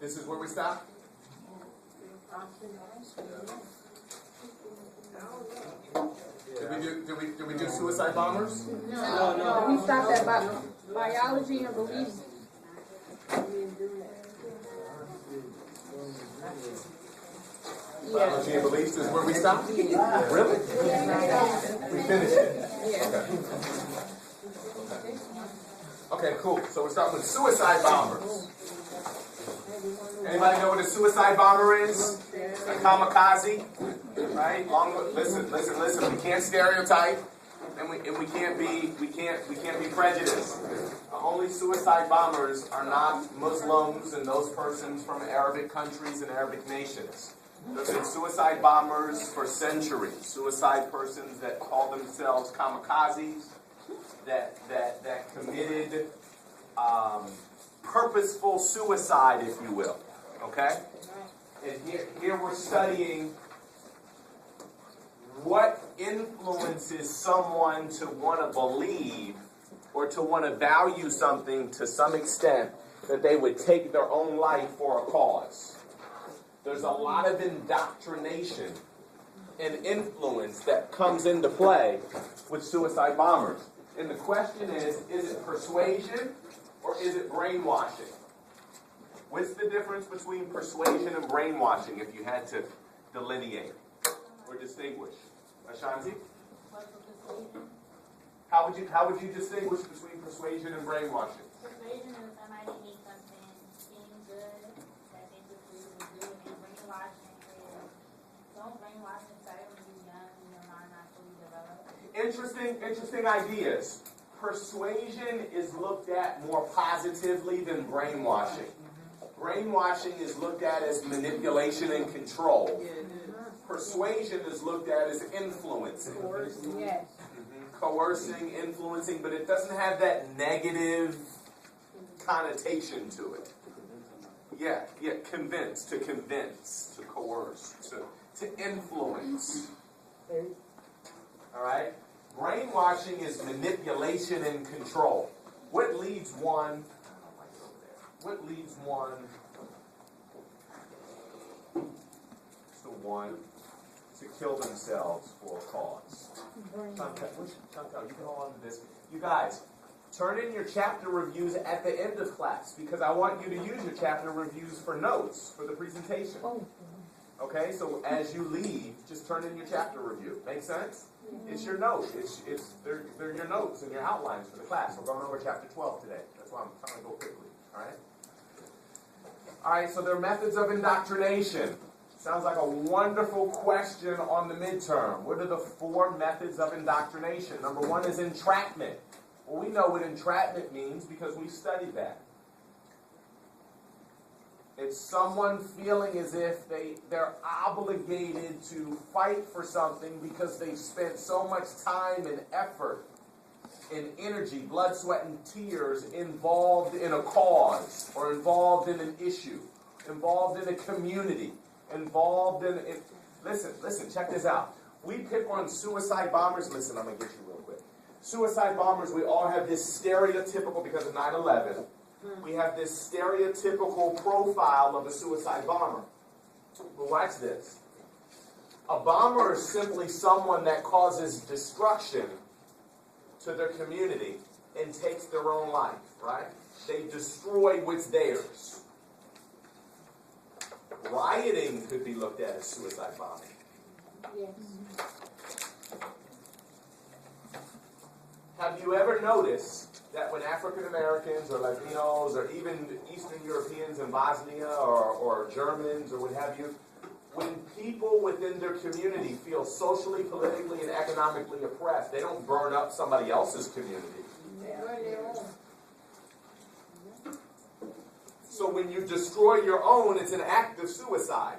This is where we stop? Did we do suicide bombers? No. We stopped at biology and beliefs. Biology and beliefs is where we stopped? Really? We finished it? Okay, cool. So we're starting with suicide bombers. Anybody know what a suicide bomber is? A kamikaze? Right? Listen. We can't stereotype, and we can't be prejudiced. Only suicide bombers are not Muslims and those persons from Arabic countries and Arabic nations. There have been suicide bombers for centuries. Suicide persons that call themselves kamikazes, that committed purposeful suicide, if you will. Okay? And here we're studying what influences someone to want to believe or to want to value something to some extent that they would take their own life for a cause. There's a lot of indoctrination and influence that comes into play with suicide bombers. And the question is it persuasion or is it brainwashing? What's the difference between persuasion and brainwashing if you had to delineate or distinguish? Ashanti? How would you distinguish between persuasion and brainwashing? Persuasion is somebody needs something seem good that they just really do, and brainwashing is don't brainwash a child when you're young and your mind not fully developed. Interesting ideas. Persuasion is looked at more positively than brainwashing. Brainwashing is looked at as manipulation and control. Persuasion is looked at as influencing. Yes. Coercing, influencing, but it doesn't have that negative connotation to it. Yeah, convince, to coerce, to influence. All right? Brainwashing is manipulation and control. What leads one to kill themselves for a cause? Chantal, you can hold on to this. You guys, turn in your chapter reviews at the end of class because I want you to use your chapter reviews for notes for the presentation. Okay, so as you leave, just turn in your chapter review. Make sense? It's your note. They're your notes and your outlines for the class. We're going over chapter 12 today. That's why I'm trying to go quickly. All right, so there are methods of indoctrination. Sounds like a wonderful question on the midterm. What are the 4 methods of indoctrination? Number 1 is entrapment. Well, we know what entrapment means because we've studied that. It's someone feeling as if they're obligated to fight for something because they've spent so much time and effort and energy, blood, sweat, and tears involved in a cause or involved in an issue, involved in a community. Involved in it. Listen, check this out. We pick on suicide bombers. Listen, I'm going to get you real quick. Suicide bombers, we all have this stereotypical, because of 9/11, we have this stereotypical profile of a suicide bomber. But watch this. A bomber is simply someone that causes destruction to their community and takes their own life, right? They destroy what's theirs. Rioting could be looked at as suicide bombing. Yes. Have you ever noticed that when African Americans or Latinos or even Eastern Europeans in Bosnia or Germans or what have you, when people within their community feel socially, politically, and economically oppressed, they don't burn up somebody else's community. So when you destroy your own, it's an act of suicide.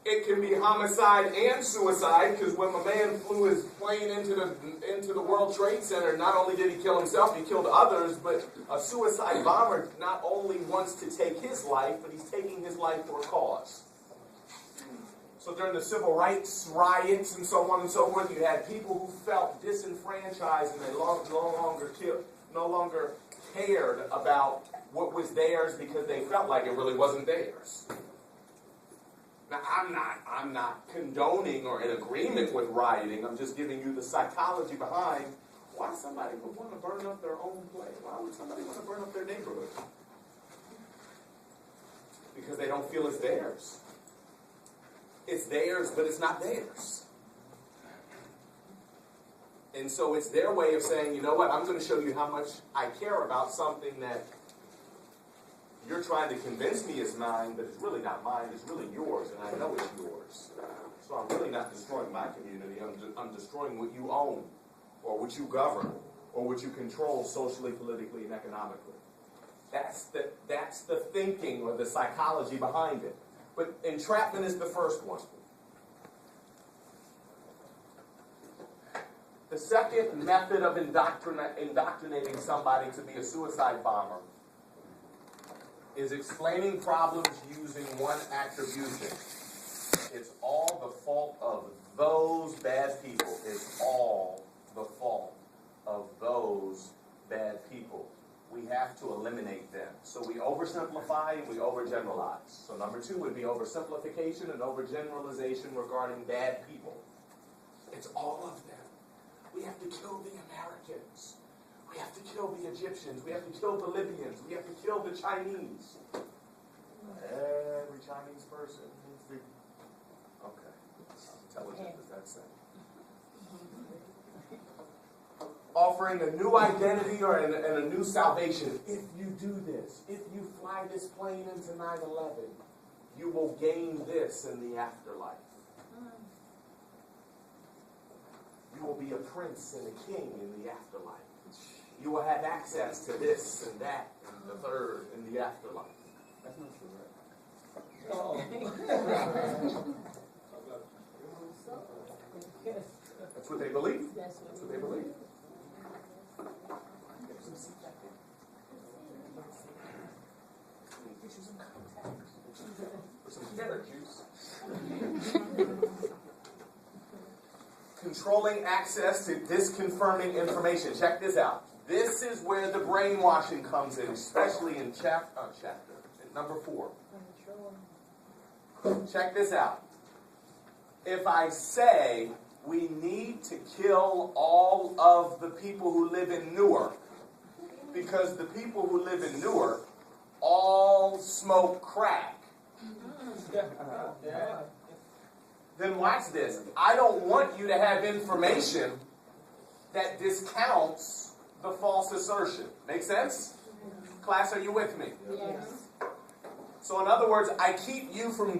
It can be homicide and suicide, because when my man flew his plane into the World Trade Center, not only did he kill himself, he killed others, but a suicide bomber not only wants to take his life, but he's taking his life for a cause. So during the civil rights riots and so on and so forth, you had people who felt disenfranchised and they no longer cared about what was theirs because they felt like it really wasn't theirs. Now, I'm not condoning or in agreement with rioting. I'm just giving you the psychology behind why somebody would want to burn up their own place. Why would somebody want to burn up their neighborhood? Because they don't feel it's theirs. It's theirs, but it's not theirs. And so it's their way of saying, you know what, I'm going to show you how much I care about something that you're trying to convince me is mine, but it's really not mine, it's really yours, and I know it's yours. So I'm really not destroying my community, I'm destroying what you own, or what you govern, or what you control socially, politically, and economically. That's the thinking or the psychology behind it. But entrapment is the first one. The second method of indoctrinating somebody to be a suicide bomber is explaining problems using one attribution. It's all the fault of those bad people. It's all the fault of those bad people. We have to eliminate them. So we oversimplify and we overgeneralize. So number 2 would be oversimplification and overgeneralization regarding bad people. It's all of them. We have to kill the Americans. We have to kill the Egyptians. We have to kill the Libyans. We have to kill the Chinese. Every Chinese person needs to... Okay. How intelligent does that sound? Offering a new identity and a new salvation. If you do this, if you fly this plane into 9/11, you will gain this in the afterlife. You will be a prince and a king in the afterlife. You will have access to this and that and the third in the afterlife. That's not true, right? That's what they believe. That's what they believe. For some carrot juice. Controlling access to disconfirming information. Check this out. This is where the brainwashing comes in, especially in number 4. Check this out. If I say we need to kill all of the people who live in Newark, because the people who live in Newark all smoke crack. Then watch this. I don't want you to have information that discounts the false assertion. Make sense? Class, are you with me? Yes. So in other words, I keep you from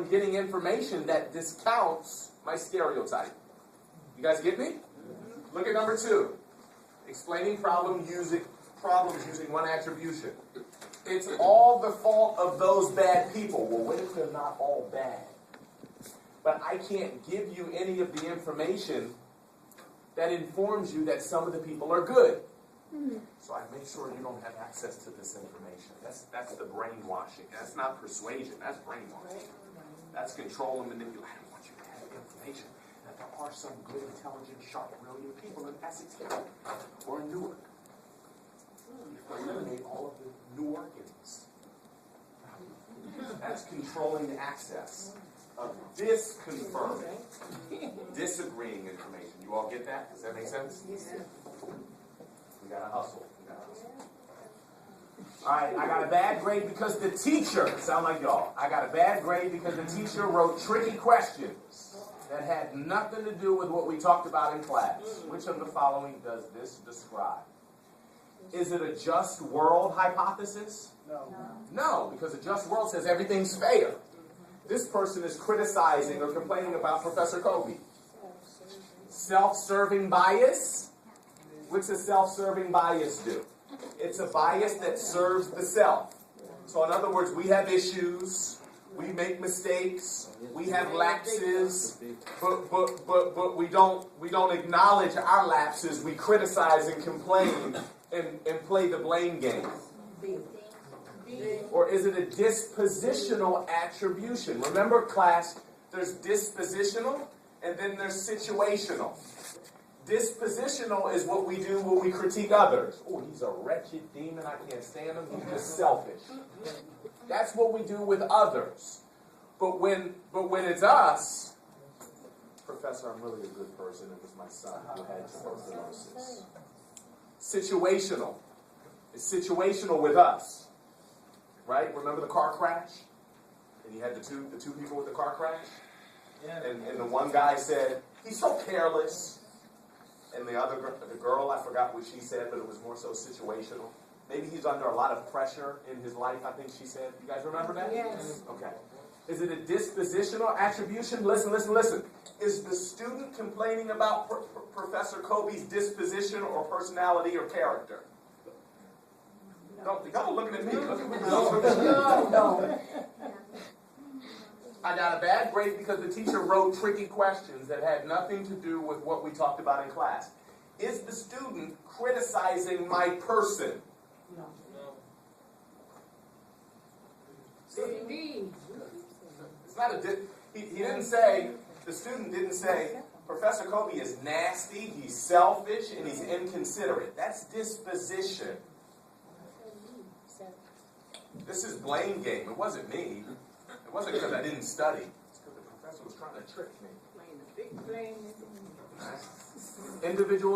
getting information that discounts my stereotype. You guys get me? Look at number 2. Explaining problems using one attribution. It's all the fault of those bad people. Well, what if they're not all bad? But I can't give you any of the information that informs you that some of the people are good. So I make sure you don't have access to this information. That's the brainwashing. That's not persuasion. That's brainwashing. That's control and manipulation. I don't want you to have information that there are some good, intelligent, sharp, brilliant people in Essex County or in Newark. You eliminate all of the Newarkans. That's controlling the access of disconfirming, disagreeing information. You all get that? Does that make sense? Yes. We gotta hustle. Alright, I got a bad grade because the teacher, sound like y'all, I got a bad grade because the teacher wrote tricky questions that had nothing to do with what we talked about in class. Which of the following does this describe? Is it a just world hypothesis? No, because a just world says everything's fair. This person is criticizing or complaining about Professor Kobe. Self-serving bias? What's a self-serving bias do? It's a bias that serves the self. So in other words, we have issues, we make mistakes, we have lapses, but we don't acknowledge our lapses. We criticize and complain and play the blame game. Or is it a dispositional attribution? Remember, class, there's dispositional and then there's situational. Dispositional is what we do when we critique others. Oh, he's a wretched demon. I can't stand him. He's just selfish. That's what we do with others. But when it's us, Professor, I'm really a good person. It was my son who had tuberculosis. Situational. It's situational with us. Right? Remember the car crash? And you had the two people with the car crash? And the one guy said, he's so careless. And the girl, I forgot what she said, but it was more so situational. Maybe he's under a lot of pressure in his life, I think she said. You guys remember that? Yes. Okay. Is it a dispositional attribution? Listen. Is the student complaining about Professor Kobe's disposition or personality or character? Y'all looking at me. Look at me. No. I got a bad grade because the teacher wrote tricky questions that had nothing to do with what we talked about in class. Is the student criticizing my person? No. Indeed. It's not he didn't say, the student didn't say, Professor Kobe is nasty, he's selfish, and he's inconsiderate. That's disposition. This is blame game. It wasn't me. It wasn't because I didn't study. It's because the professor was trying to trick me. Playing the big blame. Individual